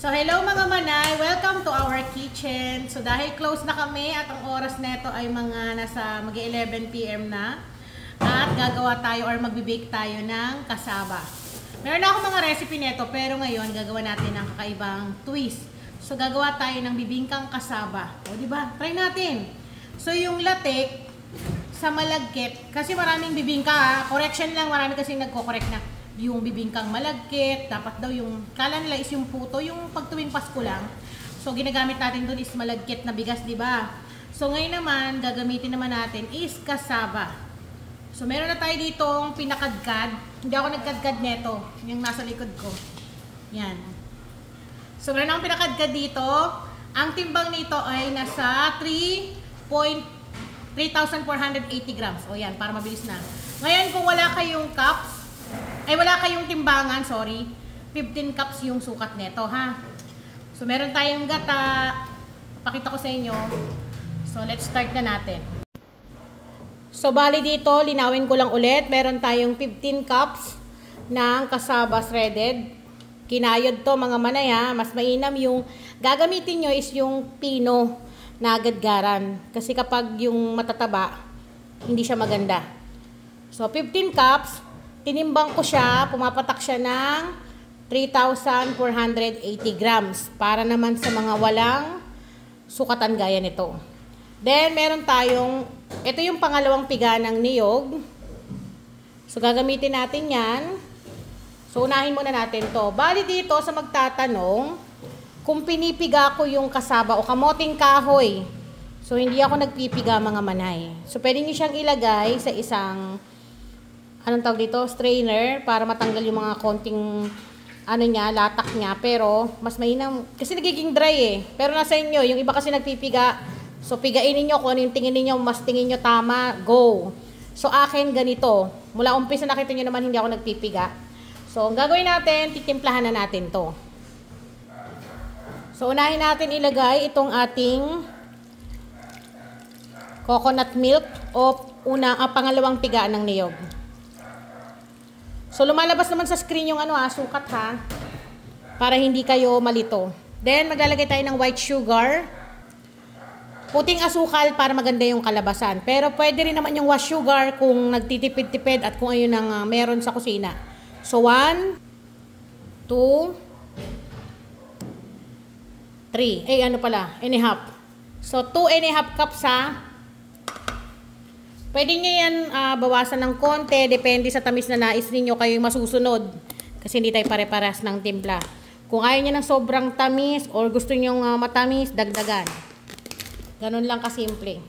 So hello mga manay, welcome to our kitchen. So dahil close na kami at ang oras neto ay mga nasa mag-11 PM na, at gagawa tayo or magbe-bake tayo ng kasaba. Meron na ako mga recipe neto pero ngayon gagawa natin ng kakaibang twist. So gagawa tayo ng bibingkang kasaba. O di ba? Try natin. So yung latik sa malagkit, kasi maraming bibingka, correction lang, marami kasi nagko-correct na yung bibingkang malagkit, dapat daw yung, kala nila is yung puto, yung pagtuwing Pasko lang. So ginagamit natin doon is malagkit na bigas, di ba? So ngayon naman, gagamitin naman natin is kasaba. So meron na tayo ditong pinakadkad. Hindi ako nagkadkad neto, yung nasa likod ko. Yan. So meron akong pinakadkad dito. Ang timbang nito ay nasa 3,480 grams. O yan, para mabilis na. Ngayon kung wala kayong cups, ay wala kayong timbangan, sorry, 15 cups yung sukat neto, ha. So meron tayong gata, pakita ko sa inyo. So let's start na natin. So bali dito, linawin ko lang ulit, meron tayong 15 cups ng kasaba shredded. Kinayod to mga manay, ha. Mas mainam yung gagamitin nyo is yung pino na gadgaran, kasi kapag yung matataba hindi siya maganda. So 15 cups, tinimbang ko siya, pumapatak siya ng 3,480 grams. Para naman sa mga walang sukatan gaya nito. Then, meron tayong, ito yung pangalawang piga ng niyog. So, gagamitin natin yan. So, unahin muna natin to. Bali dito sa magtatanong, kung pinipiga ko yung kasaba o kamoting kahoy. So, hindi ako nagpipiga mga manay. So, pwede nyo siyang ilagay sa isang anong tawag dito? Strainer, para matanggal yung mga konting ano niya, latak niya. Pero mas mainam kasi nagiging dry eh. Pero nasa inyo, yung iba kasi nagpipiga. So pigain niyo kung ano yung tingin niyo, mas tingin niyo tama, go. So akin ganito. Mula umpisa nakita niyo naman hindi ako nagpipiga. So ang gagawin natin, titimplahan na natin 'to. So unahin natin ilagay itong ating coconut milk o pangalawang piga ng niyog. So, lumalabas naman sa screen yung sukat ha. Para hindi kayo malito. Then, maglalagay tayo ng white sugar. Puting asukal para maganda yung kalabasan. Pero, pwede rin naman yung wash sugar kung nagtitipid-tipid at kung ayun ang meron sa kusina. So, 1, 2, 3. And a half. So, 2.5 cups ha. Pwede nyo yan bawasan ng konti, depende sa tamis na nais ninyo kayo masusunod. Kasi hindi tayo pare-paras ng timpla. Kung ayaw nyo ng sobrang tamis or gusto nyo matamis, dagdagan. Ganun lang kasimple.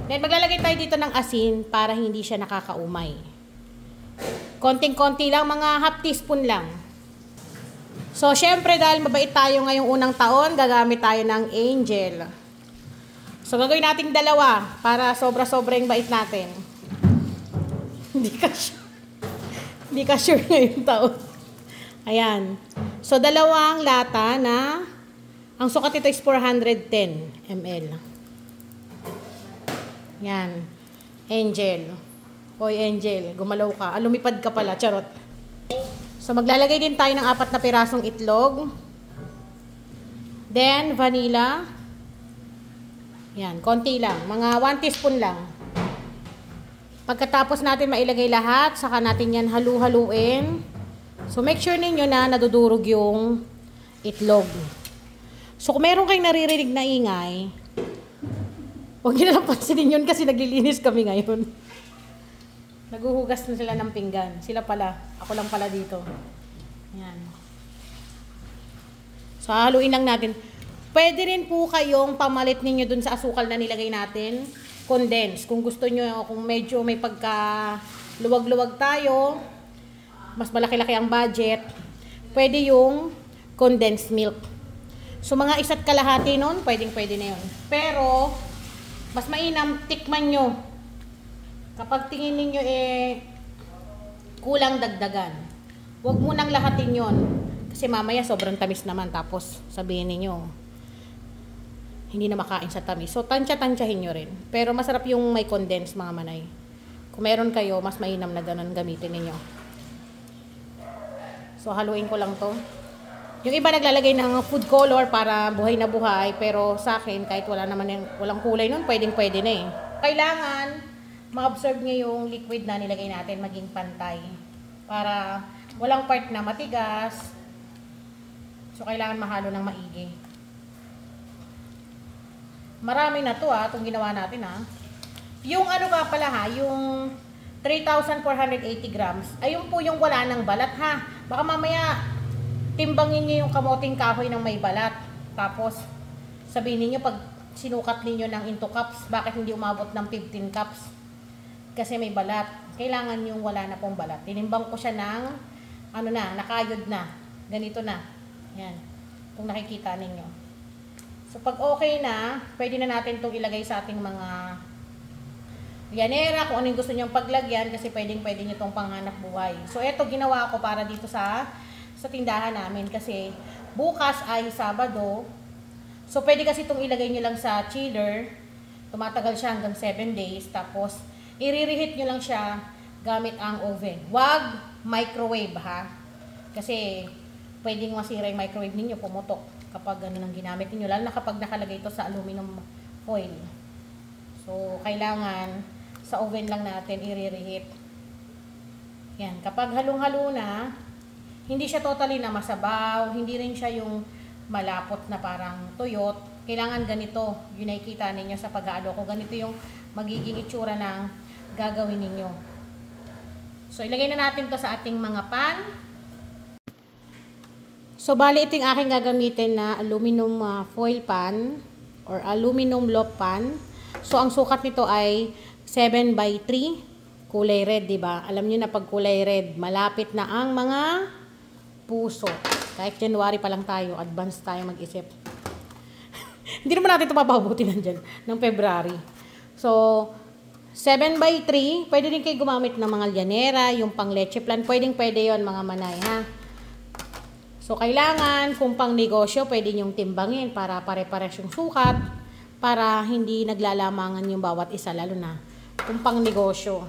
Then maglalagay tayo dito ng asin para hindi siya nakakaumay. Konting-konti lang, mga half teaspoon lang. So syempre dahil mabait tayo ngayong unang taon, gagamit tayo ng Angel. So, gagawin nating dalawa para sobra-sobra yung bait natin. Hindi ka sure ngayong taon. Ayan. So, dalawang lata na, ang sukat ito is 410 ml. Yan. Angel. Hoy, Angel. Gumalaw ka. Lumipad ka pala. Charot. So, maglalagay din tayo ng 4 na pirasong itlog. Then, vanilla. Yan, konti lang. Mga 1 teaspoon lang. Pagkatapos natin mailagay lahat, saka natin yan halu-haluin. So, make sure ninyo na nadudurog yung itlog. So, kung meron kayong naririnig na ingay, huwag nyo na lang pansinin yun kasi naglilinis kami ngayon. Naguhugas na sila ng pinggan. Sila pala. Ako lang pala dito. Yan. So, haluin lang natin. Pwede rin po kayong pamalit ninyo dun sa asukal na nilagay natin. Condense. Kung gusto nyo, kung medyo may pagka luwag-luwag tayo, mas malaki-laki ang budget, pwede yung condensed milk. So mga 1 kalahati nun, pwedeng-pwede na yun. Pero, mas mainam, tikman nyo. Kapag tingin ninyo kulang dagdagan. Huwag munang lahatin yun. Kasi mamaya sobrang tamis naman, tapos sabihin ninyo, hindi na makain sa tamis. So, tansya-tansyahin nyo rin. Pero masarap yung may condense mga manay. Kung meron kayo, mas mainam na ganun gamitin ninyo. So, haluin ko lang to. Yung iba naglalagay ng food color para buhay na buhay, pero sa akin kahit wala naman yung, walang kulay nun, pwedeng-pwede na eh. Kailangan ma-absorb niya yung liquid na nilagay natin maging pantay para walang part na matigas. So kailangan mahalo ng maigi. Marami na to itong ginawa natin Yung ano nga pala yung 3,480 grams, ayun po yung wala ng balat Baka mamaya timbangin niyo yung kamoting kahoy ng may balat. Tapos sabihin niyo pag sinukat niyo ng into cups, bakit hindi umabot ng 15 cups? Kasi may balat. Kailangan yung wala na pong balat. Tinimbang ko siya ng nakayod na. Ganito na. Yan. Kung nakikita ninyo. So pag okay na, pwede na natin itong ilagay sa ating mga yanera, kung ano yung gusto nyong paglagyan, kasi pwedeng-pwede nyo itong panghanap buhay. So ito ginawa ko para dito sa tindahan namin kasi bukas ay Sabado. So pwede kasi itong ilagay nyo lang sa chiller. Tumatagal siya hanggang 7 days. Tapos i-reheat nyo lang siya gamit ang oven. Wag microwave kasi pwedeng masira yung microwave ninyo, pumutok kapag ang ginamit niyo, lalo na kapag nakalagay ito sa aluminum foil. So kailangan sa oven lang natin i-reheat. Yan, kapag halong-halo na, hindi siya totally na masabaw, hindi rin siya yung malapot na parang tuyot. Kailangan ganito, yun nakikita ninyo sa pag-aalo ko. Ganito yung magiging itsura ng gagawin ninyo. So ilagay na natin to sa ating mga pan. So bali ito yung aking gagamitin na aluminum foil pan or aluminum loaf pan. So ang sukat nito ay 7 by 3, kulay red, diba? Alam niyo na pag kulay red, malapit na ang mga puso. Kahit January pa lang tayo, advance tayo mag-isip. Hindi naman natin ito mapabuti nandyan ng February. So 7 by 3, pwede din kayo gumamit ng mga llanera, yung pang leche plan, pwedeng-pwede yon mga manay So kailangan kung pang negosyo, pwede nyong timbangin para pare-pares yung sukat, para hindi naglalamangan yung bawat isa, lalo na kung pang negosyo.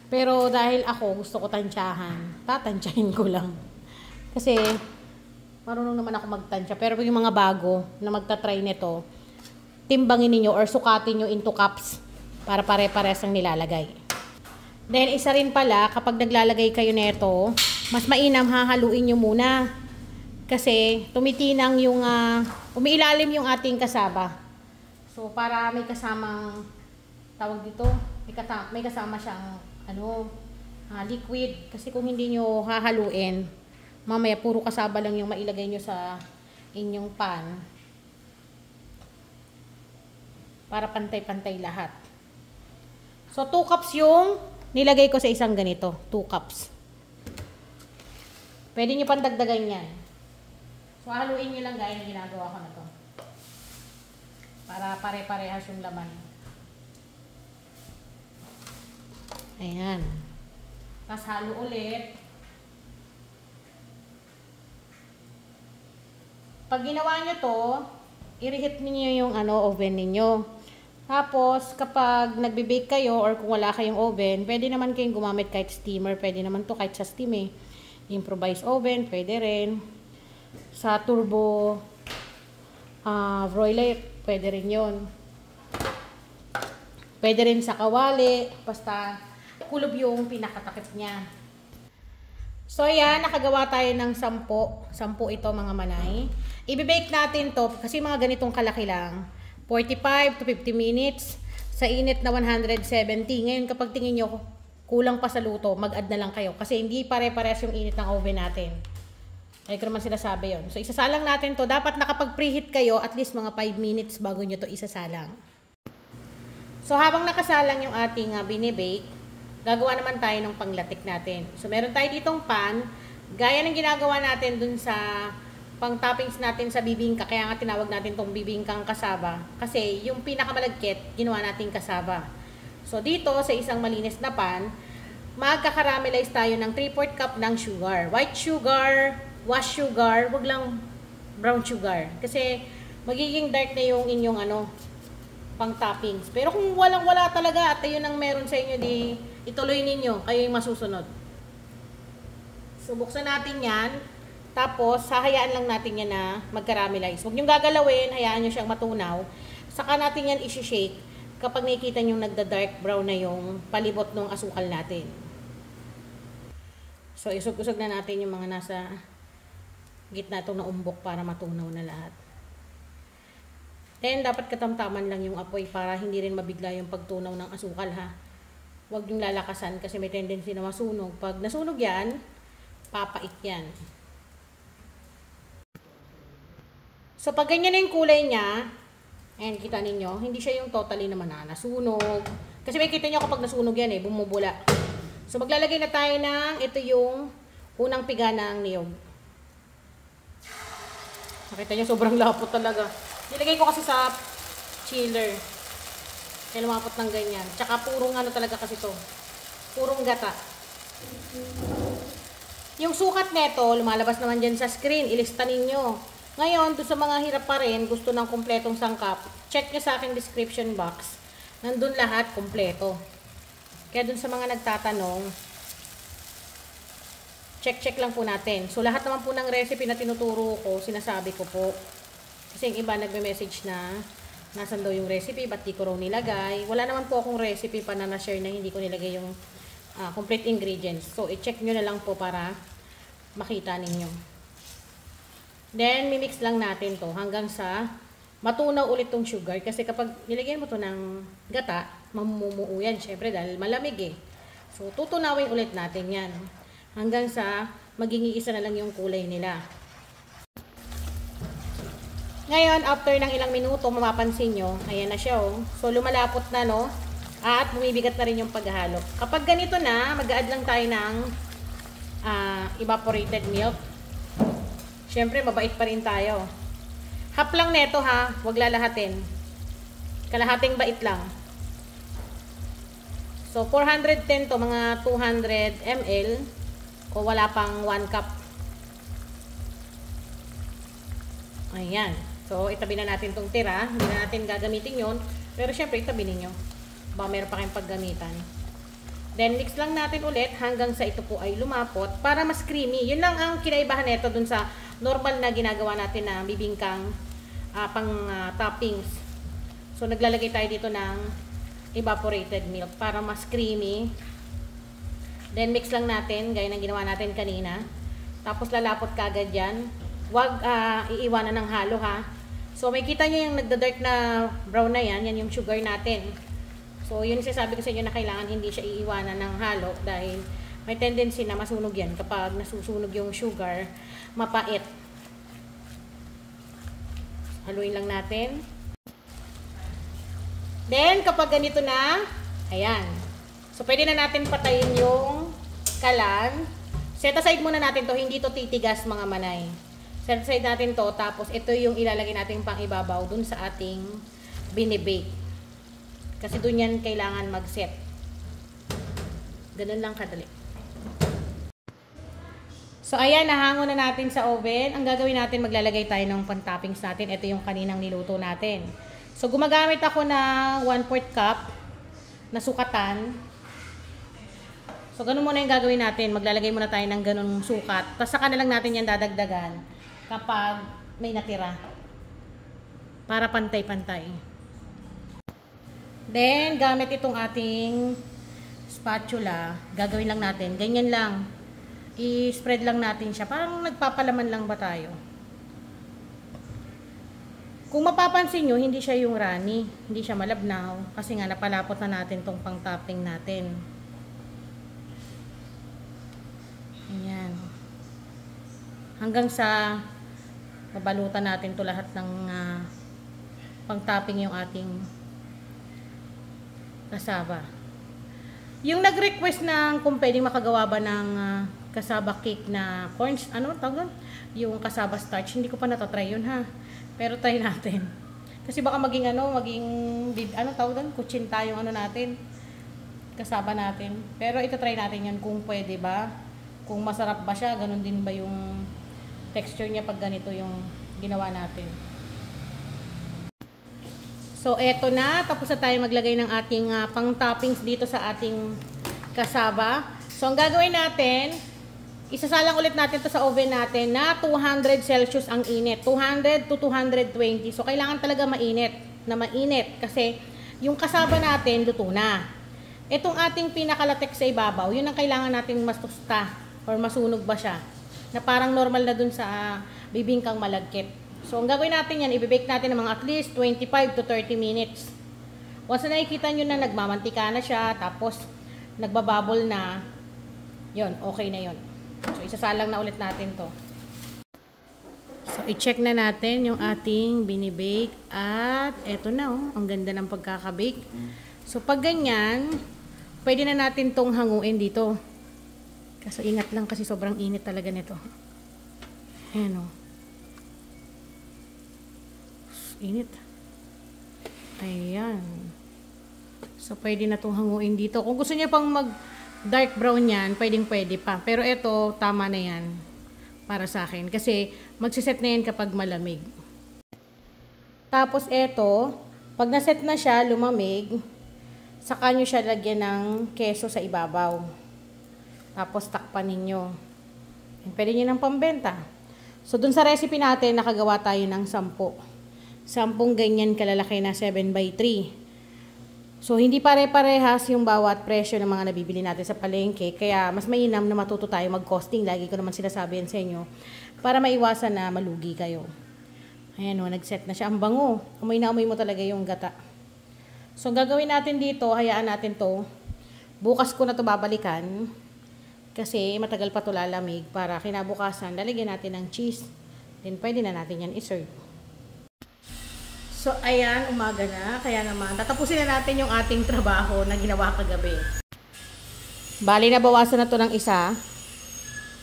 Pero dahil ako gusto ko tansyahan, tatansyahin ko lang. Kasi marunong naman ako magtansya. Pero yung mga bago na magta-try nito, timbangin niyo or sukatin niyo into cups para pare-pares ang nilalagay. Then isa rin pala, kapag naglalagay kayo nito, mas mainam hahaluin niyo muna. Kasi tumitinang yung umiilalim yung ating kasaba. So para may kasamang tawag dito, may kasama siyang liquid. Kasi kung hindi nyo hahaluin, mamaya puro kasaba lang yung mailagay nyo sa inyong pan. Para pantay-pantay lahat. So 2 cups yung nilagay ko sa isang ganito. 2 cups. Pwede nyo pandagdagan yan. So haluin nyo lang gaya na ginagawa ko na to. Para pare-parehas yung laman. Ayan. Tapos halo ulit. Pag ginawa nyo to, i-reheat niyo yung oven ninyo. Tapos, kapag nagbe-bake kayo or kung wala kayong oven, pwede naman kayong gumamit kahit steamer. Pwede naman to kahit sa steam Improvised oven, pwede rin. Sa turbo broiler, pwede rin yun. Pwede rin sa kawali, basta kulob yung pinakatakip niya. So yan, nakagawa tayo ng 10 ito mga manay. I-bake natin to kasi mga ganitong kalaki lang. 45 to 50 minutes sa init na 170. Ngayon kapag tingin nyo kulang pa sa luto, mag-add na lang kayo kasi hindi pare-pares yung init ng oven natin. Ay ko naman sinasabi yun. So isasalang natin to. Dapat nakapag-preheat kayo at least mga 5 minutes bago nyo to isasalang. So habang nakasalang yung ating binibake, gagawa naman tayo ng panglatik natin. So meron tayo ditong pan, gaya ng ginagawa natin dun sa pang toppings natin sa bibingka, kaya nga tinawag natin tong bibingkang kasaba. Kasi yung pinakamalagkit, ginawa natin kasaba. So dito sa isang malinis na pan, magkakaramelize tayo ng 3/4 cup ng sugar. White sugar, wash sugar, wag lang brown sugar. Kasi magiging dark na yung inyong pang toppings. Pero kung walang-wala talaga at yun ang meron sa inyo, di ituloy ninyo, kayo yung masusunod. So buksan natin yan. Tapos, hahayaan lang natin yan na mag-caramelize. Huwag niyong gagalawin, hayaan niyo siyang matunaw. Saka natin yan isi-shake kapag nakikita niyo nagda-dark brown na yung palibot ng asukal natin. So, isog-usog na natin yung mga nasa gitna itong naumbok para matunaw na lahat. Then, dapat katamtaman lang yung apoy para hindi rin mabigla yung pagtunaw ng asukal ha. Huwag yung lalakasan kasi may tendency na masunog. Pag nasunog yan, papait yan. So, pag ganyan na yung kulay niya, ayan, kita ninyo, hindi siya yung totally naman na nasunog. Kasi may kita nyo kapag nasunog yan eh, bumubula. So, maglalagay na tayo ng, ito yung unang piga ng niyog. Nakita nyo, sobrang lapot talaga. Nilagay ko kasi sa chiller. Kaya lumapot ng ganyan. Tsaka purong ano talaga kasi to. Purong gata. Yung sukat neto, lumalabas naman dyan sa screen. Ilista ninyo. Ngayon, doon sa mga hirap pa rin, gusto ng kumpletong sangkap, check nyo sa aking description box. Nandun lahat, kumpleto. Kaya doon sa mga nagtatanong, check lang po natin. So, lahat naman po ng recipe na tinuturo ko, sinasabi ko po. Kasi yung iba nagme-message na nasan daw yung recipe, ba't di ko raw nilagay. Wala naman po akong recipe pa na na-share na hindi ko nilagay yung complete ingredients. So, i-check nyo na lang po para makita ninyo. Then, mimix lang natin to hanggang sa matunaw ulit tong sugar. Kasi kapag nilagyan mo to ng gata, mamumuo yan. Syempre, dahil malamig eh. So, tutunawin ulit natin yan. Hanggang sa maging iisa na lang yung kulay nila. Ngayon, after ng ilang minuto, mapapansin nyo, ayan na siya oh. So, lumalapot na no. At bumibigat na rin yung paghalo. Kapag ganito na, mag-add lang tayo ng evaporated milk. Siyempre, mabait pa rin tayo. Half lang neto ha, huwag lalahatin. Kalahating bait lang. So, 410 to, mga 200 ml. O wala pang 1 cup. Ayan. So, itabi na natin itong tira. Hindi na natin gagamitin yon. Pero syempre, itabi ninyo. Baka meron pa kayong paggamitan. Then, mix lang natin ulit hanggang sa ito po ay lumapot para mas creamy. Yun lang ang kinaibahan nito dun sa normal na ginagawa natin na bibingkang toppings. So, naglalagay tayo dito ng evaporated milk para mas creamy. Then, mix lang natin, gaya ng ginawa natin kanina. Tapos, lalapot kagad yan. Huwag iiwanan ng halo ha. So, may kita nyo yung nagda-dark na brown na yan. Yan yung sugar natin. So, yun sinasabi ko sa inyo na kailangan hindi siya iiwanan ng halo dahil may tendency na masunog yan. Kapag nasusunog yung sugar, mapait. Haluin lang natin. Then, kapag ganito na, ayan. So, pwede na natin patayin yung kalan. Set aside muna natin to, hindi to titigas mga manay. Set aside natin to, tapos ito yung ilalagay natin pang ibabaw dun sa ating binibake. Kasi dun yan kailangan mag-set. Ganun lang kadali. So, ayan, nahango na natin sa oven. Ang gagawin natin, maglalagay tayo ng pan-toppings natin. Ito yung kaninang niluto natin. So, gumagamit ako ng 1/4 cup na sukatan. So, ganun muna yung gagawin natin. Maglalagay muna tayo ng ganun sukat. Tapos, saka na lang natin yan dadagdagan kapag may natira. Para pantay-pantay. Then, gamit itong ating spatula, gagawin lang natin. Ganyan lang. I-spread lang natin siya. Parang nagpapalaman lang ba tayo? Kung mapapansin nyo, hindi siya yung runny. Hindi siya malabnaw. Kasi nga, napalapot na natin tong pang-topping natin. Ayan. Hanggang sa mabalutan natin to lahat ng pang-topping yung ating kasaba. Yung nag-request ng kung pwedeng makagawa ba ng kasaba cake na corn, ano tawag? Yung kasaba starch, hindi ko pa natatry yun ha. Pero try natin. Kasi baka maging tawag doon, kutsinta yung natin, kasaba natin. Pero ito try natin yan kung pwede ba, kung masarap ba siya, ganun din ba yung texture niya pag ganito yung ginawa natin. So, eto na. Tapos na tayo maglagay ng ating pang-toppings dito sa ating kasaba. So, ang gagawin natin, isasalang ulit natin to sa oven natin na 200 Celsius ang init. 200 to 220. So, kailangan talaga mainit. Na mainit. Kasi, yung kasaba natin, luto na. Itong ating pinakalatek sa ibabaw, yun ang kailangan natin masusta or masunog ba siya. Na parang normal na dun sa bibingkang malagkit. So, ang gagawin natin yan, ibibake natin ng mga at least 25 to 30 minutes. Once na nakikita nyo na nagmamantika na siya, tapos nagbabubble na, yun, okay na yun. So, isasalang na ulit natin to. So, i-check na natin yung ating binibake. At, eto na oh, ang ganda ng pagkakabake. So, pag ganyan, pwede na natin tong hanguin dito. Kaso, ingat lang kasi sobrang init talaga nito. Ayan oh. Init. Ayan. So, pwede na itong hanguin dito. Kung gusto niya pang mag dark brown yan, pwede pa. Pero ito, tama na yan. Para sa akin. Kasi, magsiset na yan kapag malamig. Tapos, ito, pag naset na siya, lumamig, saka nyo siya lagyan ng keso sa ibabaw. Tapos, takpan ninyo. Pwede nyo ng pambenta. So, dun sa recipe natin, nakagawa tayo ng 10. 10 ganyan kalalaki na 7x3. So, hindi pare-parehas yung bawat presyo ng mga nabibili natin sa palengke. Kaya, mas mainam na matuto tayo mag-costing. Lagi ko naman sinasabi yan sa inyo. Para maiwasan na malugi kayo. Ayan o, nag-set na siya. Ang bango. Amoy na amoy mo talaga yung gata. So, gagawin natin dito, hayaan natin to. Bukas ko na to babalikan. Kasi, matagal pa to lalamig. Para kinabukasan, lalagyan natin ng cheese. Then, pwede na natin yan iserve. So, ayan, umaga na. Kaya naman, tatapusin na natin yung ating trabaho na ginawa kagabi. Bali, nabawasan na to ng isa.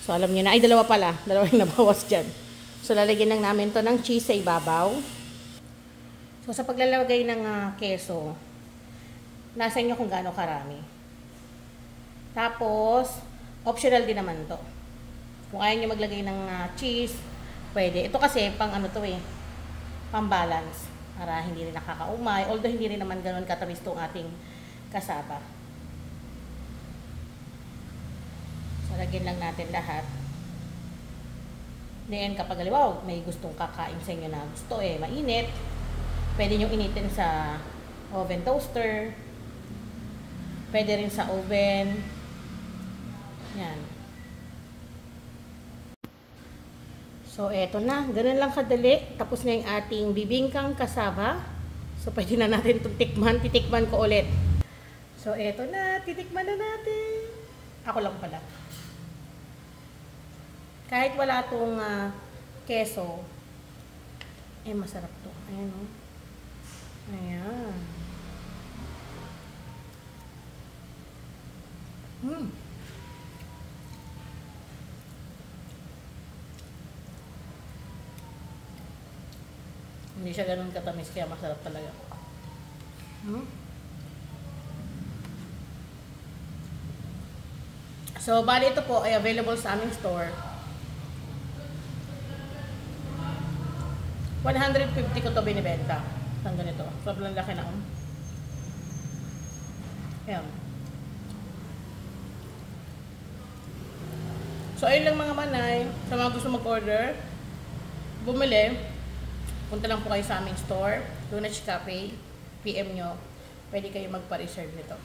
So, alam niyo na. Ay, dalawa pala. Dalawa yung nabawas dyan. So, lalagyan lang namin to ng cheese sa ibabaw. So, sa paglalagay ng keso, nasa inyo kung gaano karami. Tapos, optional din naman to. Kung ayaw nyo maglagay ng cheese, pwede. Ito kasi, pang ano to eh, pang balance. Para hindi rin nakakaumay. Although hindi rin naman ganun katamis itong ating kasaba. So, lagyan lang natin lahat. Then, kapag halimbawa, may gustong kakain sa inyo na gusto eh, mainit, pwede nyo initin sa oven toaster. Pwede rin sa oven. Yan. So, eto na. Ganun lang kadali. Tapos na yung ating bibingkang kasaba. So, pwede na natin itong tikman. Titikman ko ulit. So, eto na. Titikman na natin. Ako lang pala. Kahit wala itong keso, eh, masarap to. Ayan o. Ayan. Hindi siya ganun katamis, kaya masarap talaga. So, bali ito po ay available sa aming store. 150 ko to binibenta. Ang ganito. Sobrang laki na. Ayan. So, ayun lang mga manay. Sa mga gusto mag-order, bumili. Punta lang po kayo sa aming store, Lunach Cafe, PM nyo. Pwede kayo magpa-reserve nito.